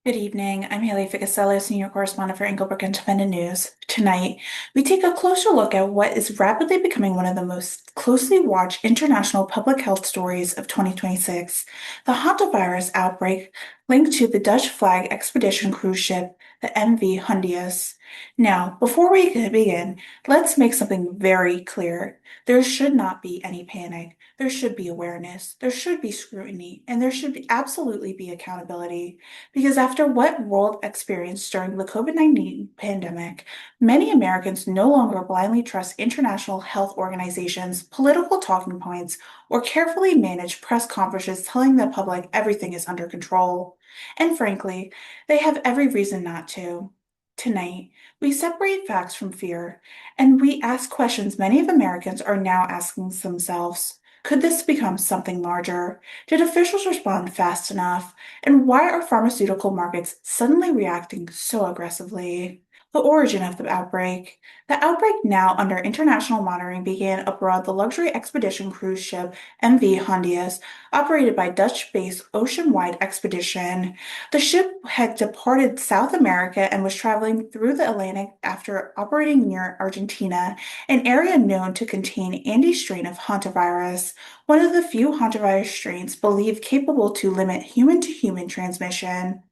Good evening. I'm Haley Ficuciello, Senior Correspondent for Englebrook Independent News. Tonight, we take a closer look at what is rapidly becoming one of the most closely watched international public health stories of 2026, the Hantavirus outbreak linked to the Dutch flag expedition cruise ship, the MV Hondius. Now, before we begin, let's make something very clear. There should not be any panic. There should be awareness. There should be scrutiny, and there should absolutely be accountability. Because after what world experienced during the COVID-19 pandemic, many Americans no longer blindly trust international health organizations, political talking points, or carefully managed press conferences telling the public everything is under control. And frankly, they have every reason not to. Tonight, we separate facts from fear, and we ask questions many of Americans are now asking themselves. Could this become something larger? Did officials respond fast enough? And why are pharmaceutical markets suddenly reacting so aggressively? The origin of the outbreak. The outbreak, now under international monitoring, began aboard the luxury expedition cruise ship MV Hondius, operated by Dutch-based Ocean-Wide Expedition. The ship had departed South America and was traveling through the Atlantic after operating near Argentina, an area known to contain Andes strain of hantavirus, one of the few hantavirus strains believed capable to limit human-to-human transmission.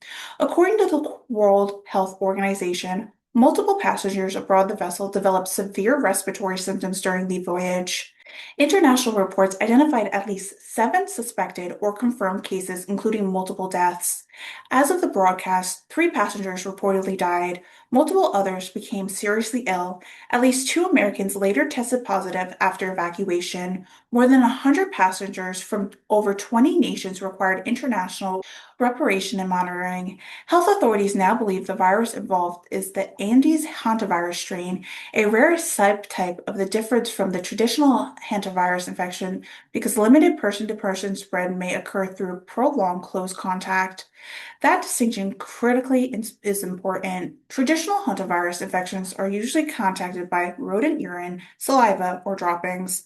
According to the World Health Organization, multiple passengers aboard the vessel developed severe respiratory symptoms during the voyage. International reports identified at least 7 suspected or confirmed cases, including multiple deaths. As of the broadcast, 3 passengers reportedly died, multiple others became seriously ill, at least 2 Americans later tested positive after evacuation. More than 100 passengers from over 20 nations required international reparation and monitoring. Health authorities now believe the virus involved is the Andes hantavirus strain, a rare subtype of the difference from the traditional hantavirus infection because limited person-to-person spread may occur through prolonged close contact. That distinction critically is important. Traditional hantavirus infections are usually contacted by rodent urine, saliva, or droppings.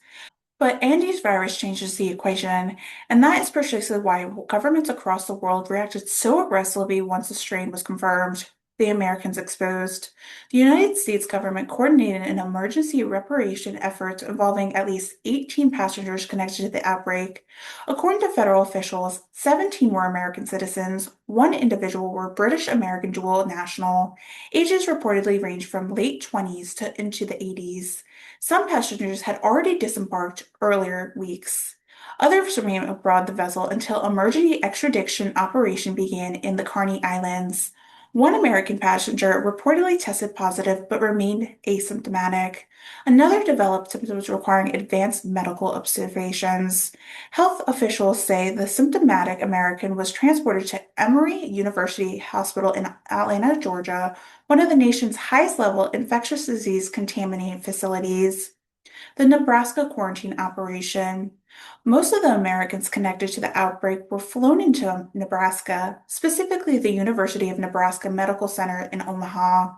But Andes virus changes the equation, and that is precisely why governments across the world reacted so aggressively once the strain was confirmed. The Americans exposed. The United States government coordinated an emergency reparation effort involving at least 18 passengers connected to the outbreak. According to federal officials, 17 were American citizens, 1 individual were British American dual national. Ages reportedly ranged from late 20s to into the 80s. Some passengers had already disembarked earlier weeks. Others remained aboard the vessel until emergency extradition operation began in the Carney Islands. 1 American passenger reportedly tested positive but remained asymptomatic. Another developed symptoms requiring advanced medical observations. Health officials say the symptomatic American was transported to Emory University Hospital in Atlanta, Georgia, one of the nation's highest level infectious disease contaminated facilities. The Nebraska quarantine operation. Most of the Americans connected to the outbreak were flown into Nebraska, specifically the University of Nebraska Medical Center in Omaha.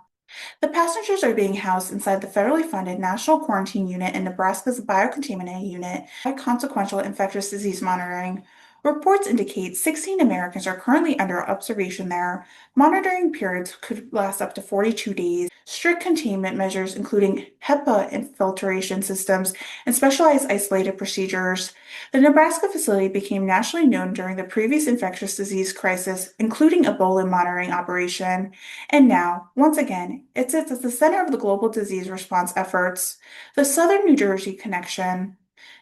The passengers are being housed inside the federally funded National Quarantine Unit in Nebraska's Biocontaminant Unit, high consequential infectious disease monitoring. Reports indicate 16 Americans are currently under observation there. Monitoring periods could last up to 42 days. Strict containment measures, including HEPA infiltration systems and specialized isolated procedures. The Nebraska facility became nationally known during the previous infectious disease crisis, including Ebola monitoring operation. And now, once again, it sits at the center of the global disease response efforts, the Southern New Jersey connection.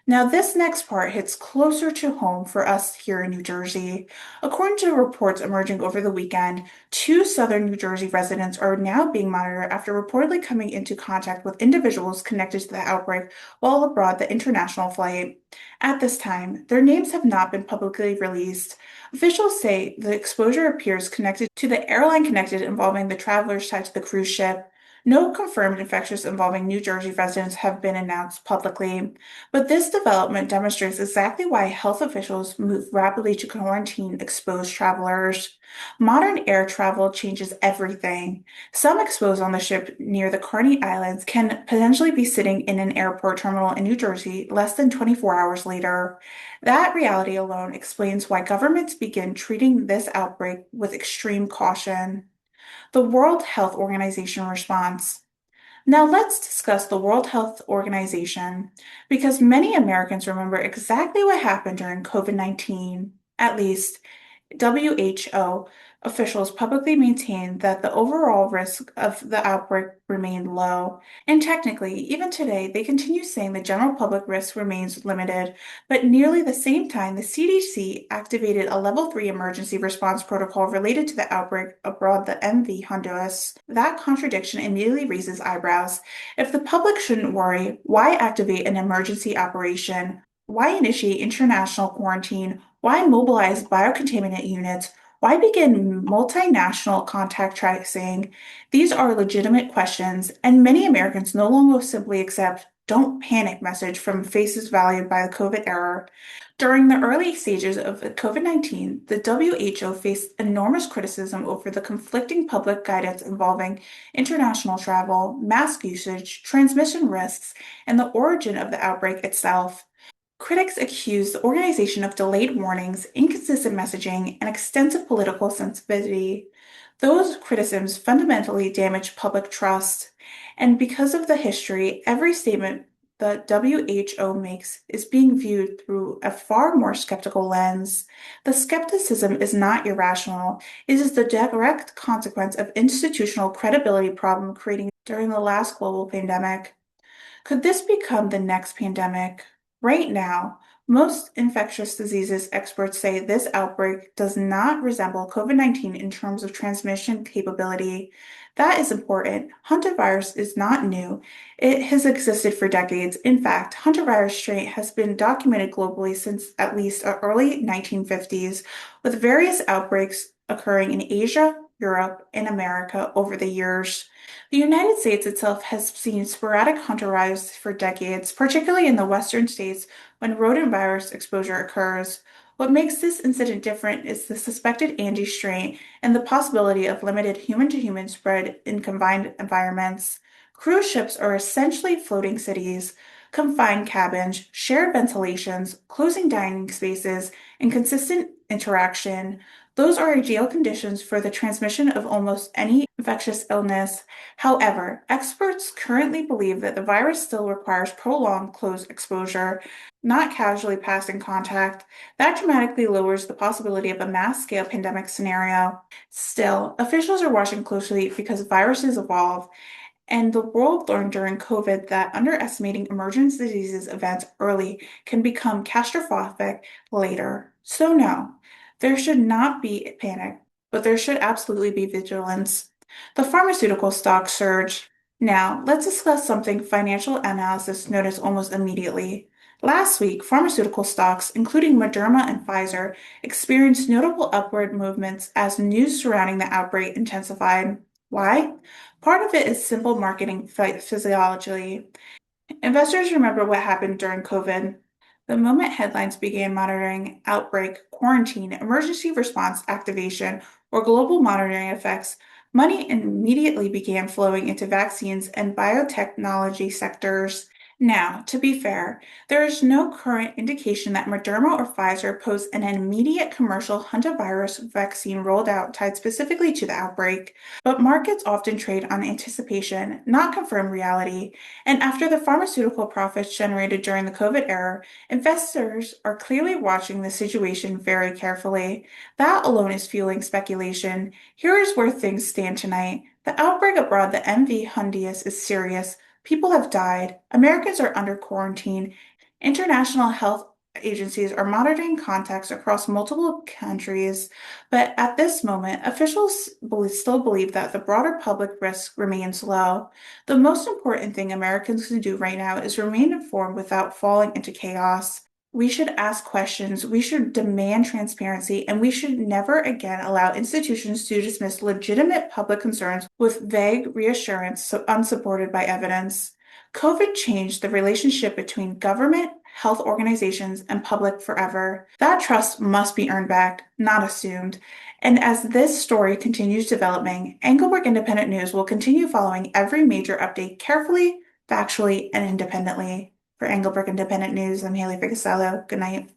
Now, this next part hits closer to home for us here in New Jersey. According to reports emerging over the weekend, 2 Southern New Jersey residents are now being monitored after reportedly coming into contact with individuals connected to the outbreak while aboard the international flight. At this time, their names have not been publicly released. Officials say the exposure appears connected to the airline connected involving the travelers tied to the cruise ship. No confirmed infections involving New Jersey residents have been announced publicly, but this development demonstrates exactly why health officials move rapidly to quarantine exposed travelers. Modern air travel changes everything. Some exposed on the ship near the Carney Islands can potentially be sitting in an airport terminal in New Jersey less than 24 hours later. That reality alone explains why governments begin treating this outbreak with extreme caution. The World Health Organization response. Now let's discuss the World Health Organization because many Americans remember exactly what happened during COVID-19. At least WHO officials publicly maintained that the overall risk of the outbreak remained low. And technically, even today, they continue saying the general public risk remains limited. But nearly the same time, the CDC activated a level 3 emergency response protocol related to the outbreak aboard the MV Hondius. That contradiction immediately raises eyebrows. If the public shouldn't worry, why activate an emergency operation? Why initiate international quarantine? Why mobilize biocontaminant units? Why begin multinational contact tracing? These are legitimate questions, and many Americans no longer simply accept "don't panic" message from faces valued by the COVID era. During the early stages of COVID-19, the WHO faced enormous criticism over the conflicting public guidance involving international travel, mask usage, transmission risks, and the origin of the outbreak itself. Critics accuse the organization of delayed warnings, inconsistent messaging, and extensive political sensitivity. Those criticisms fundamentally damage public trust, and because of the history, every statement the WHO makes is being viewed through a far more skeptical lens. The skepticism is not irrational, it is the direct consequence of institutional credibility problem created during the last global pandemic. Could this become the next pandemic? Right now, most infectious diseases experts say this outbreak does not resemble COVID-19 in terms of transmission capability. That is important. Hantavirus is not new. It has existed for decades. In fact, Hantavirus strain has been documented globally since at least the early 1950s, with various outbreaks occurring in Asia, Europe, and America over the years. The United States itself has seen sporadic hantavirus for decades, particularly in the western states when rodent virus exposure occurs. What makes this incident different is the suspected Angie strain and the possibility of limited human-to-human spread in confined environments. Cruise ships are essentially floating cities. Confined cabins, shared ventilations, closing dining spaces, and consistent interaction. Those are ideal conditions for the transmission of almost any infectious illness. However, experts currently believe that the virus still requires prolonged close exposure, not casually passing contact. That dramatically lowers the possibility of a mass-scale pandemic scenario. Still, officials are watching closely because viruses evolve, and the world learned during COVID that underestimating emergent diseases events early can become catastrophic later. So no, there should not be panic, but there should absolutely be vigilance. The pharmaceutical stock surged. Now, let's discuss something financial analysis noticed almost immediately. Last week, pharmaceutical stocks, including Moderna and Pfizer, experienced notable upward movements as news surrounding the outbreak intensified. Why? Part of it is simple marketing physiology. Investors remember what happened during COVID. The moment headlines began monitoring outbreak, quarantine, emergency response activation, or global monitoring effects, money immediately began flowing into vaccines and biotechnology sectors. Now, to be fair, there is no current indication that Moderna or Pfizer pose an immediate commercial hantavirus vaccine rolled out tied specifically to the outbreak, but markets often trade on anticipation, not confirmed reality. And after the pharmaceutical profits generated during the COVID era, investors are clearly watching the situation very carefully. That alone is fueling speculation. Here is where things stand tonight. The outbreak abroad, the MV Hondius, is serious. People have died. Americans are under quarantine. International health agencies are monitoring contacts across multiple countries, but at this moment, officials still believe that the broader public risk remains low. The most important thing Americans can do right now is remain informed without falling into chaos. We should ask questions, we should demand transparency, and we should never again allow institutions to dismiss legitimate public concerns with vague reassurance unsupported by evidence. COVID changed the relationship between government, health organizations, and public forever. That trust must be earned back, not assumed. And as this story continues developing, Englebrook Independent News will continue following every major update carefully, factually, and independently. For Englebrook Independent News, I'm Haley Ficuciello. Good night.